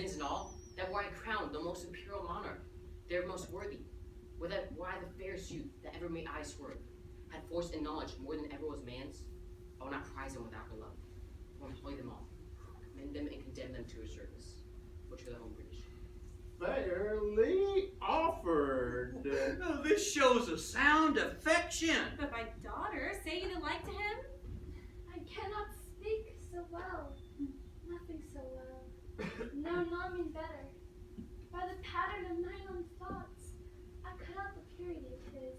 heavens and all, that were I crowned the most imperial monarch, their most worthy, were that were I the fairest youth that ever made eyes swerve, had force and knowledge more than ever was man's, I will not prize them without her love. I will employ them all, commend them and condemn them to her service, or to their own British. Fairly offered. Oh, this shows a sound affection. But my daughter, say you delight to him? I cannot speak so well. Nothing so well. No, not mean better. By the pattern of mine own thoughts, I cut out the purity of his.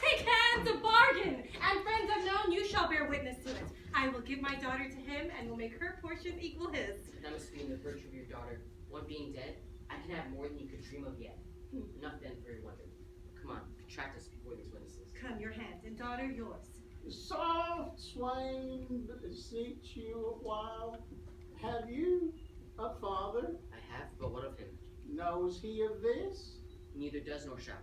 Take hands, a bargain! And friends unknown, you shall bear witness to it. I will give my daughter to him, and will make her portion equal his. That must be in the virtue of your daughter. One being dead, I can have more than you could dream of yet. Enough then for your wonder. Come on, contract us before these witnesses. Come, your hand, and daughter, yours. Soft swain, beseech you a while. Have you a father? I have, but what of him? Knows he of this? Neither does nor shall.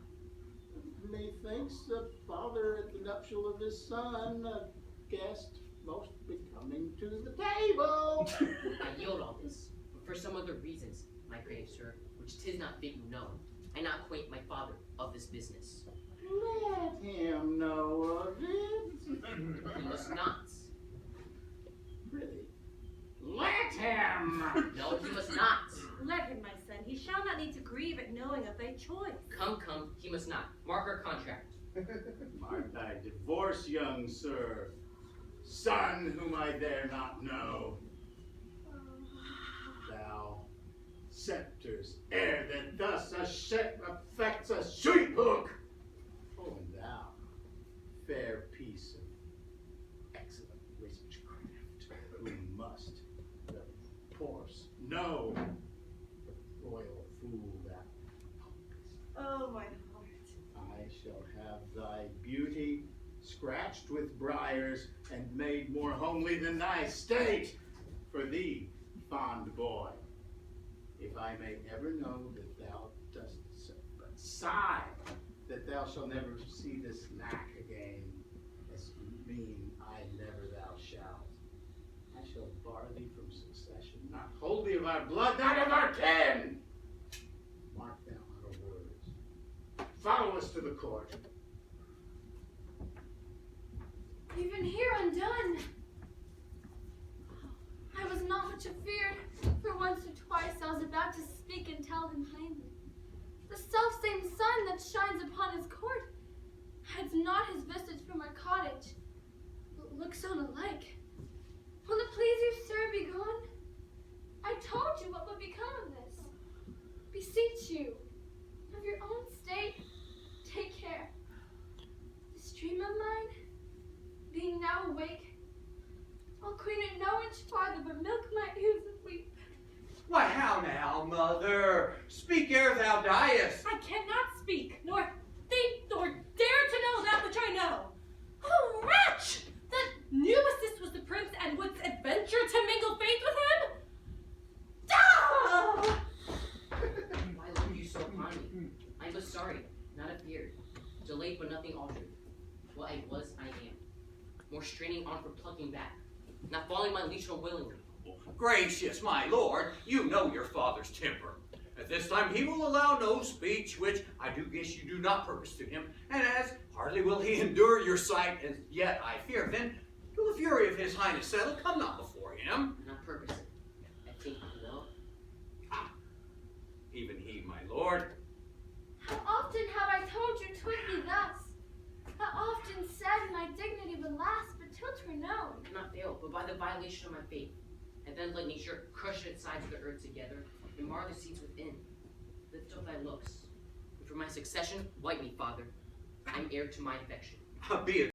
Methinks the father at the nuptial of his son, a guest most becoming to the table. I yield all this, but for some other reasons, my grave sir, which 'tis not fit you know, I not acquaint my father of this business. Let him know of it. He must not. Really? Let him! No, he must not. Let him, my son. He shall not need to grieve at knowing of thy choice. Come, he must not. Mark our contract. Mark thy divorce, young sir. Son whom I dare not know. Thou scepter's heir that thus affects a sweet hook. Oh, and thou, fair piece of excellent witchcraft, who must the force know, royal fool that pulpist. Oh, my heart. I shall have thy beauty scratched with briars and made more homely than thy state for thee, fond boy. If I may ever know that thou dost but sigh that thou shalt never see this knack again, as mean I never thou shalt, I shall bar thee from succession, not hold thee of our blood, not of our kin. Mark thou our words. Follow us to the court. Even here undone. I was not much afeared, for once or twice I was about to speak and tell him plainly. The self-same sun that shines upon his court hides not his visage from our cottage, but looks on alike. Will it please you, sir, be gone? I told you what would become of this. Beseech you, of your own state, take care. This dream of mine, being now awake, I'll queen it no inch farther, but milk my ears and weep. Why, how now, mother? Speak ere thou diest. I cannot speak, nor think, nor dare to know that which I know. Oh, wretch! That knewest this was the prince, and wouldst adventure to mingle faith with him? Ah! Why look you so upon me? I am but sorry, not afeared. Delayed but nothing altered. What I was, I am. More straining on for plucking back. Not falling my leash unwillingly. Gracious, my lord, you know your father's temper. At this time he will allow no speech, which I do guess you do not purpose to him, and as hardly will he endure your sight, as yet I fear, then till the fury of his highness settle, come not before him. Not purpose it. I think he will. Ah, even he, my lord. How often have I told you 'twould be thus? How often said my dignity would last, but till 'twere known. I cannot fail, but by the violation of my faith. And then let nature crush its sides of the earth together, and mar the seeds within. Lift up thy looks. And for my succession, wipe me, father. I am heir to my affection. Be it